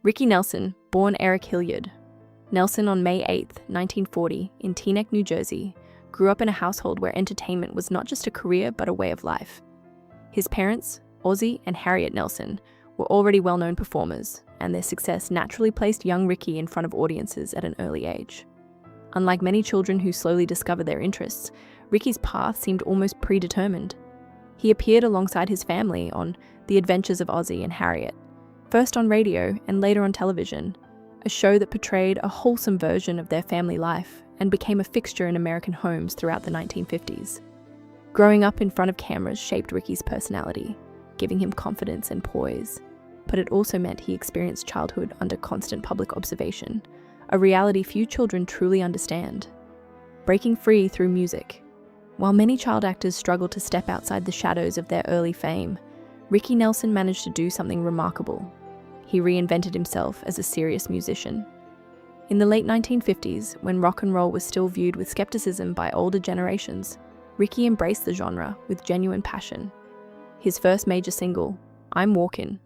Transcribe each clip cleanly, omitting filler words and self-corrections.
Ricky Nelson, born Eric Hilliard. Nelson, on May 8, 1940, in Teaneck, New Jersey, grew up in a household where entertainment was not just a career but a way of life. His parents, Ozzie and Harriet Nelson, were already well-known performers, and their success naturally placed young Ricky in front of audiences at an early age. Unlike many children who slowly discover their interests, Ricky's path seemed almost predetermined. He appeared alongside his family on The Adventures of Ozzie and Harriet, first on radio and later on television, a show that portrayed a wholesome version of their family life and became a fixture in American homes throughout the 1950s. Growing up in front of cameras shaped Ricky's personality, giving him confidence and poise, but it also meant he experienced childhood under constant public observation, a reality few children truly understand. Breaking free through music. While many child actors struggle to step outside the shadows of their early fame, Ricky Nelson managed to do something remarkable. He reinvented himself as a serious musician. In the late 1950s, when rock and roll was still viewed with skepticism by older generations, Ricky embraced the genre with genuine passion. His first major single, I'm Walkin',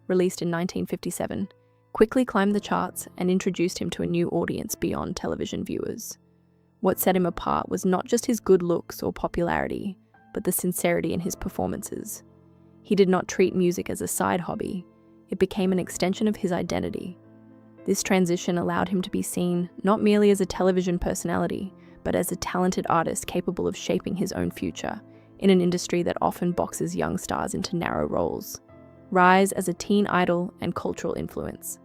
released in 1957, quickly climbed the charts and introduced him to a new audience beyond television viewers. What set him apart was not just his good looks or popularity, but the sincerity in his performances. He did not treat music as a side hobby. It became an extension of his identity. This transition allowed him to be seen not merely as a television personality, but as a talented artist capable of shaping his own future in an industry that often boxes young stars into narrow roles. Rise as a teen idol and cultural influence.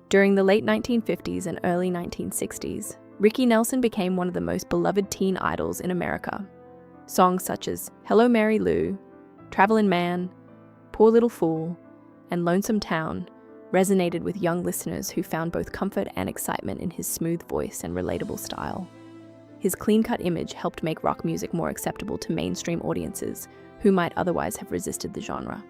During the late 1950s and early 1960s, Ricky Nelson became one of the most beloved teen idols in America. Songs such as Hello Mary Lou, Travelin' Man, Poor Little Fool, and Lonesome Town resonated with young listeners who found both comfort and excitement in his smooth voice and relatable style. His clean-cut image helped make rock music more acceptable to mainstream audiences who might otherwise have resisted the genre.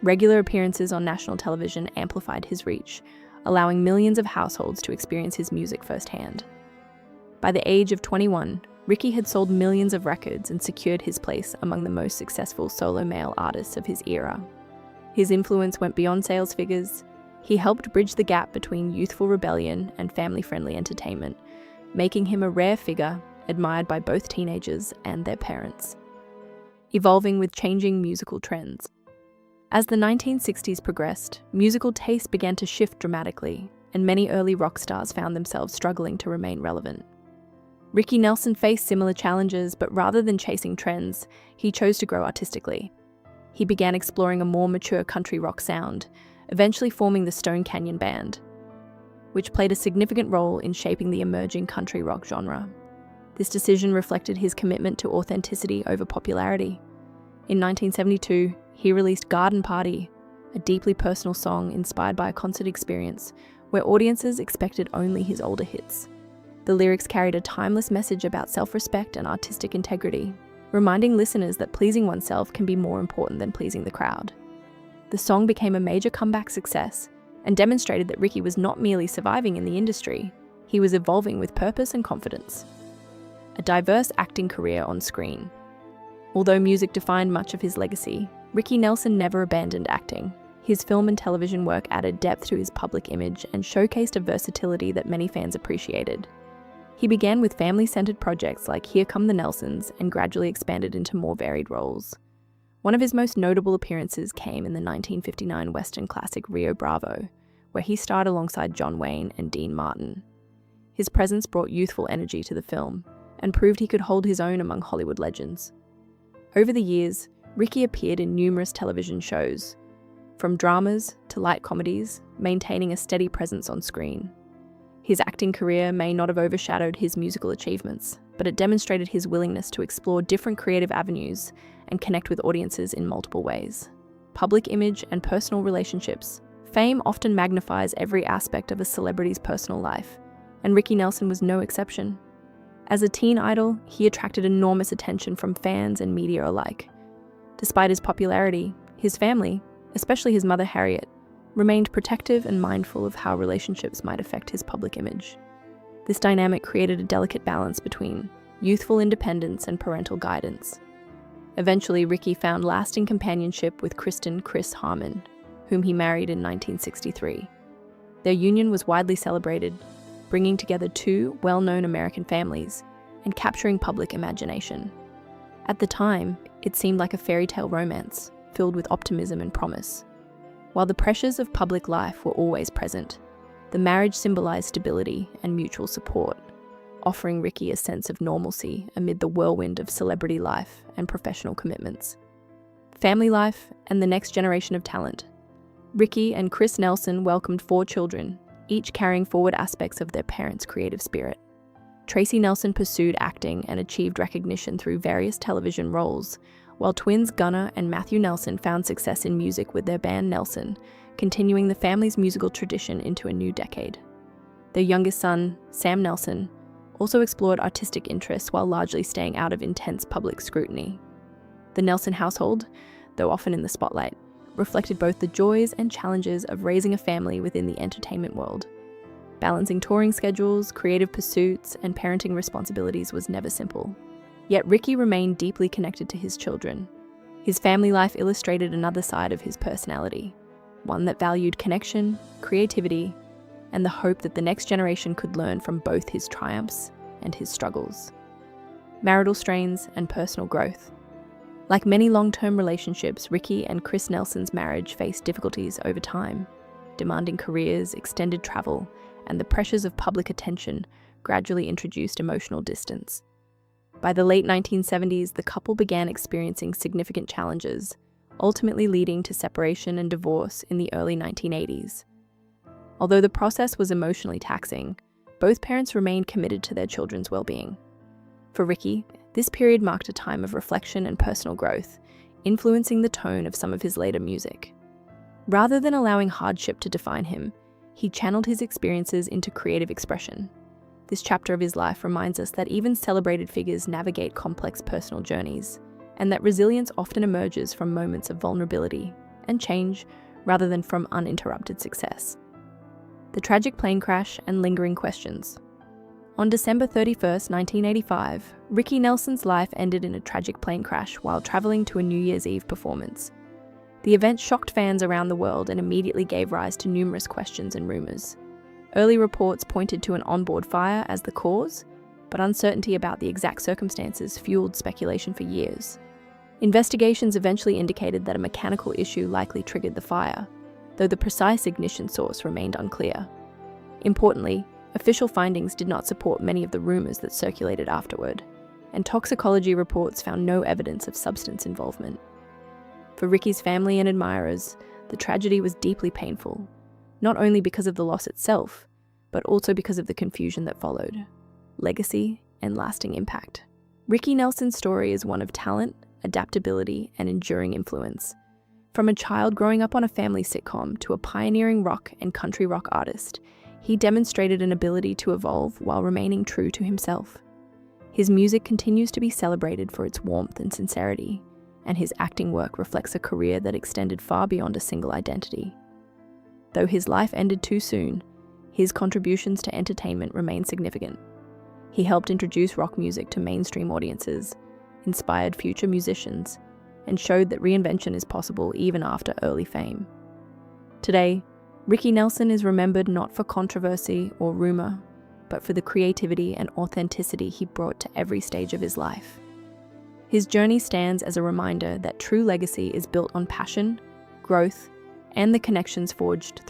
Regular appearances on national television amplified his reach, allowing millions of households to experience his music firsthand. By the age of 21, Ricky had sold millions of records and secured his place among the most successful solo male artists of his era. His influence went beyond sales figures. He helped bridge the gap between youthful rebellion and family-friendly entertainment, making him a rare figure admired by both teenagers and their parents. Evolving with changing musical trends. As the 1960s progressed, musical tastes began to shift dramatically, and many early rock stars found themselves struggling to remain relevant. Ricky Nelson faced similar challenges, but rather than chasing trends, he chose to grow artistically. He began exploring a more mature country rock sound, eventually forming the Stone Canyon Band, which played a significant role in shaping the emerging country rock genre. This decision reflected his commitment to authenticity over popularity. In 1972, he released Garden Party, a deeply personal song inspired by a concert experience where audiences expected only his older hits. The lyrics carried a timeless message about self-respect and artistic integrity, reminding listeners that pleasing oneself can be more important than pleasing the crowd. The song became a major comeback success and demonstrated that Ricky was not merely surviving in the industry, he was evolving with purpose and confidence. A diverse acting career on screen. Although music defined much of his legacy, Ricky Nelson never abandoned acting. His film and television work added depth to his public image and showcased a versatility that many fans appreciated. He began with family-centered projects like Here Come the Nelsons and gradually expanded into more varied roles. One of his most notable appearances came in the 1959 Western classic Rio Bravo, where he starred alongside John Wayne and Dean Martin. His presence brought youthful energy to the film and proved he could hold his own among Hollywood legends. Over the years, Ricky appeared in numerous television shows, from dramas to light comedies, maintaining a steady presence on screen. His acting career may not have overshadowed his musical achievements, but it demonstrated his willingness to explore different creative avenues and connect with audiences in multiple ways. Public image and personal relationships. Fame often magnifies every aspect of a celebrity's personal life, and Ricky Nelson was no exception. As a teen idol, he attracted enormous attention from fans and media alike. Despite his popularity, his family, especially his mother Harriet, remained protective and mindful of how relationships might affect his public image. This dynamic created a delicate balance between youthful independence and parental guidance. Eventually, Ricky found lasting companionship with Kristen "Chris" Harmon, whom he married in 1963. Their union was widely celebrated, bringing together two well-known American families and capturing public imagination. At the time, it seemed like a fairy tale romance, filled with optimism and promise. While the pressures of public life were always present, the marriage symbolized stability and mutual support, offering Ricky a sense of normalcy amid the whirlwind of celebrity life and professional commitments. Family life and the next generation of talent. Ricky and Chris Nelson welcomed 4 children, each carrying forward aspects of their parents' creative spirit. Tracy Nelson pursued acting and achieved recognition through various television roles, while twins Gunnar and Matthew Nelson found success in music with their band Nelson, continuing the family's musical tradition into a new decade. Their youngest son, Sam Nelson, also explored artistic interests while largely staying out of intense public scrutiny. The Nelson household, though often in the spotlight, reflected both the joys and challenges of raising a family within the entertainment world. Balancing touring schedules, creative pursuits, and parenting responsibilities was never simple. Yet Ricky remained deeply connected to his children. His family life illustrated another side of his personality, one that valued connection, creativity, and the hope that the next generation could learn from both his triumphs and his struggles. Marital strains and personal growth. Like many long-term relationships, Ricky and Chris Nelson's marriage faced difficulties over time. Demanding careers, extended travel, and the pressures of public attention gradually introduced emotional distance. By the late 1970s, the couple began experiencing significant challenges, ultimately leading to separation and divorce in the early 1980s. Although the process was emotionally taxing, both parents remained committed to their children's well-being. For Ricky, this period marked a time of reflection and personal growth, influencing the tone of some of his later music. Rather than allowing hardship to define him, he channeled his experiences into creative expression. This chapter of his life reminds us that even celebrated figures navigate complex personal journeys, and that resilience often emerges from moments of vulnerability and change rather than from uninterrupted success. The tragic plane crash and lingering questions. On December 31, 1985, Ricky Nelson's life ended in a tragic plane crash while traveling to a New Year's Eve performance. The event shocked fans around the world and immediately gave rise to numerous questions and rumors. Early reports pointed to an onboard fire as the cause, but uncertainty about the exact circumstances fueled speculation for years. Investigations eventually indicated that a mechanical issue likely triggered the fire, though the precise ignition source remained unclear. Importantly, official findings did not support many of the rumors that circulated afterward, and toxicology reports found no evidence of substance involvement. For Ricky's family and admirers, the tragedy was deeply painful, not only because of the loss itself, but also because of the confusion that followed, legacy, and lasting impact. Ricky Nelson's story is one of talent, adaptability, and enduring influence. From a child growing up on a family sitcom to a pioneering rock and country rock artist, he demonstrated an ability to evolve while remaining true to himself. His music continues to be celebrated for its warmth and sincerity, and his acting work reflects a career that extended far beyond a single identity. Though his life ended too soon, his contributions to entertainment remain significant. He helped introduce rock music to mainstream audiences, inspired future musicians, and showed that reinvention is possible even after early fame. Today, Ricky Nelson is remembered not for controversy or rumor, but for the creativity and authenticity he brought to every stage of his life. His journey stands as a reminder that true legacy is built on passion, growth, and the connections forged